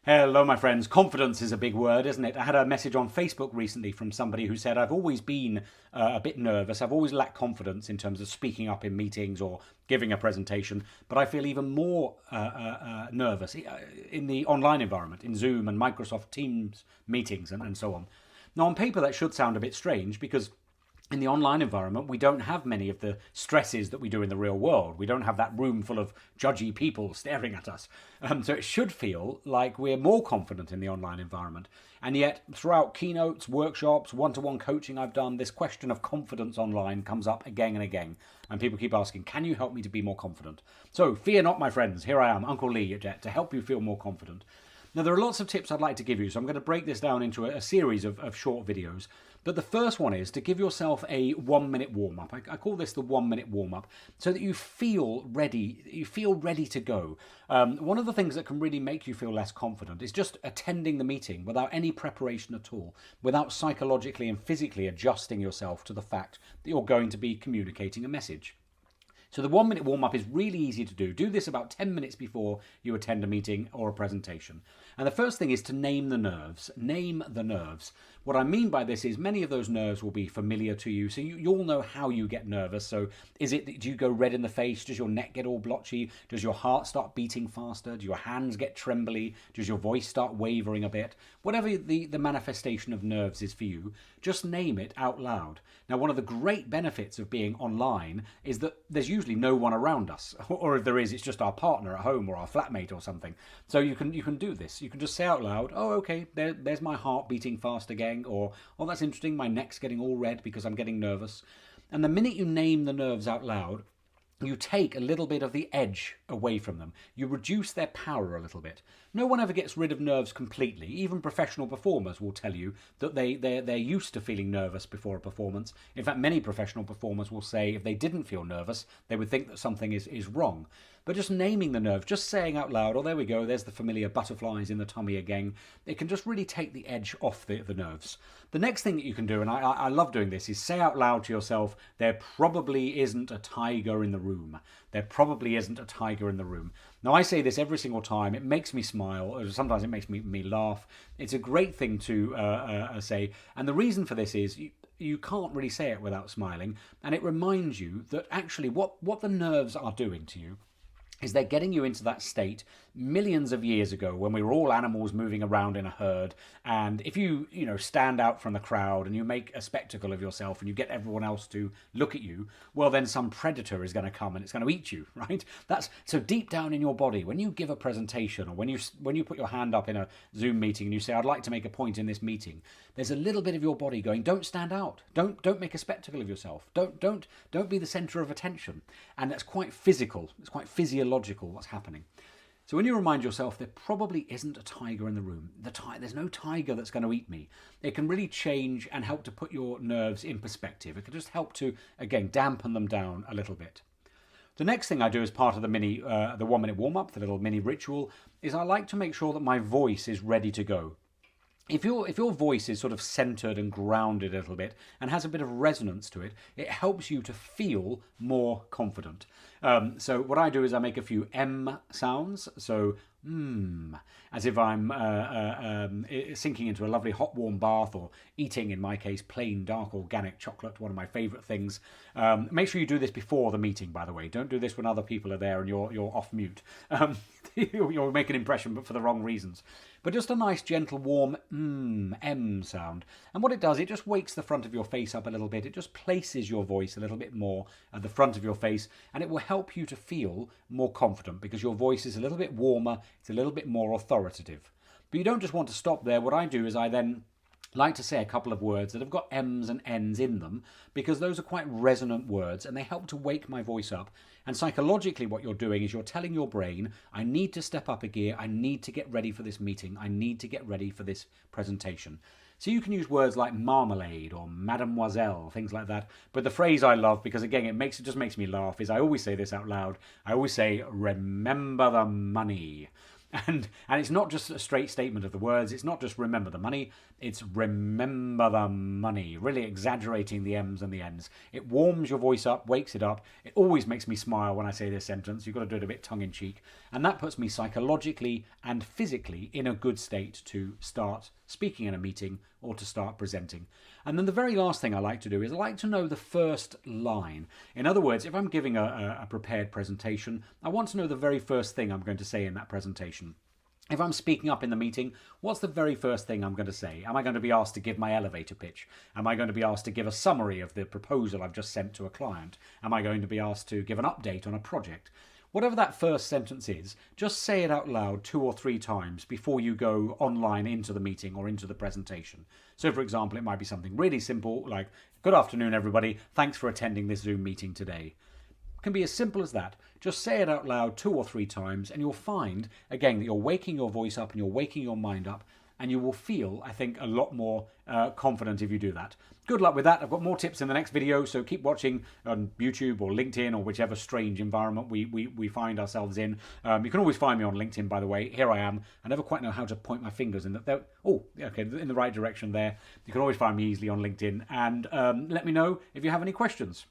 Hello, my friends. Confidence is a big word, isn't it? I had a message on Facebook recently from somebody who said, I've always been a bit nervous. I've always lacked confidence in terms of speaking up in meetings or giving a presentation, but I feel even more nervous in the online environment, in Zoom and Microsoft Teams meetings and so on. Now, on paper, that should sound a bit strange because in the online environment, we don't have many of the stresses that we do in the real world. We don't have that room full of judgy people staring at us. So it should feel like we're more confident in the online environment. And yet, throughout keynotes, workshops, one-to-one coaching I've done, this question of confidence online comes up again and again. And people keep asking, can you help me to be more confident? So fear not, my friends. Here I am, Uncle Lee, to help you feel more confident. Now, there are lots of tips I'd like to give you, so I'm going to break this down into a series of short videos. But the first one is to give yourself a 1 minute warm-up. I call this the 1 minute warm-up, so that you feel ready. You feel ready to go. One of the things that can really make you feel less confident is just attending the meeting without any preparation at all, without psychologically and physically adjusting yourself to the fact that you're going to be communicating a message. So the 1 minute warm up is really easy to do. Do this about 10 minutes before you attend a meeting or a presentation. And the first thing is to name the nerves. Name the nerves. What I mean by this is many of those nerves will be familiar to you, so you'll know how you get nervous. So is it that do you go red in the face? Does your neck get all blotchy? Does your heart start beating faster? Do your hands get trembly? Does your voice start wavering a bit? Whatever the manifestation of nerves is for you, just name it out loud. Now, one of the great benefits of being online is that there's usually no one around us, or if there is, it's just our partner at home or our flatmate or something. So you can do this. You can just say out loud, oh, okay, there's my heart beating fast again, or oh, that's interesting, my neck's getting all red because I'm getting nervous. And the minute you name the nerves out loud, you take a little bit of the edge away from them. You reduce their power a little bit. No one ever gets rid of nerves completely. Even professional performers will tell you that they're used to feeling nervous before a performance. In fact, many professional performers will say if they didn't feel nervous, they would think that something is wrong. But just naming the nerves, just saying out loud, oh, there we go, there's the familiar butterflies in the tummy again, it can just really take the edge off the nerves. The next thing that you can do, and I love doing this, is say out loud to yourself, there probably isn't a tiger in the room. There probably isn't a tiger in the room. Now, I say this every single time. It makes me smile. Or sometimes it makes me laugh. It's a great thing to say. And the reason for this is you can't really say it without smiling. And it reminds you that actually what the nerves are doing to you is they're getting you into that state millions of years ago when we were all animals moving around in a herd. And if you stand out from the crowd and you make a spectacle of yourself and you get everyone else to look at you, well, then some predator is going to come and it's going to eat you, right? That's so deep down in your body. When you give a presentation or when you put your hand up in a Zoom meeting and you say, I'd like to make a point in this meeting, there's a little bit of your body going, don't stand out. Don't make a spectacle of yourself. Don't be the center of attention. And that's quite physical. It's quite physiological what's happening. So when you remind yourself there probably isn't a tiger in the room, there's no tiger that's going to eat me, it can really change and help to put your nerves in perspective. It can just help to, again, dampen them down a little bit. The next thing I do as part of the 1 minute warm up, the little mini ritual, is I like to make sure that my voice is ready to go. If your voice is sort of centered and grounded a little bit and has a bit of resonance to it, it helps you to feel more confident. So what I do is I make a few M sounds. So as if I'm sinking into a lovely hot warm bath or eating, in my case, plain dark organic chocolate, one of my favourite things. Make sure you do this before the meeting, by the way. Don't do this when other people are there and you're off mute. You'll make an impression, but for the wrong reasons. But just a nice, gentle, warm M sound. And what it does, it just wakes the front of your face up a little bit. It just places your voice a little bit more at the front of your face, and it will help you to feel more confident because your voice is a little bit warmer, it's a little bit more authoritative. But you don't just want to stop there. What I do is I then like to say a couple of words that have got M's and N's in them because those are quite resonant words and they help to wake my voice up. And psychologically what you're doing is you're telling your brain, I need to step up a gear, I need to get ready for this meeting, I need to get ready for this presentation. So you can use words like marmalade or mademoiselle, things like that. But the phrase I love, because again, it just makes me laugh, is I always say this out loud. I always say, remember the money. And it's not just a straight statement of the words. It's not just remember the money. It's remember the money, really exaggerating the M's and the N's. It warms your voice up, wakes it up. It always makes me smile when I say this sentence. You've got to do it a bit tongue-in-cheek. And that puts me psychologically and physically in a good state to start speaking in a meeting or to start presenting. And then the very last thing I like to do is I like to know the first line. In other words, if I'm giving a prepared presentation, I want to know the very first thing I'm going to say in that presentation. If I'm speaking up in the meeting, what's the very first thing I'm going to say? Am I going to be asked to give my elevator pitch? Am I going to be asked to give a summary of the proposal I've just sent to a client? Am I going to be asked to give an update on a project? Whatever that first sentence is, just say it out loud 2 or 3 times before you go online into the meeting or into the presentation. So, for example, it might be something really simple like, "Good afternoon, everybody. Thanks for attending this Zoom meeting today." It can be as simple as that. Just say it out loud 2 or 3 times, and you'll find, again, that you're waking your voice up and you're waking your mind up, and you will feel, I think, a lot more confident if you do that. Good luck with that. I've got more tips in the next video, so keep watching on YouTube or LinkedIn or whichever strange environment we find ourselves in. You can always find me on LinkedIn, by the way. Here I am. I never quite know how to point my fingers in the... Oh, okay, in the right direction there. You can always find me easily on LinkedIn. And let me know if you have any questions.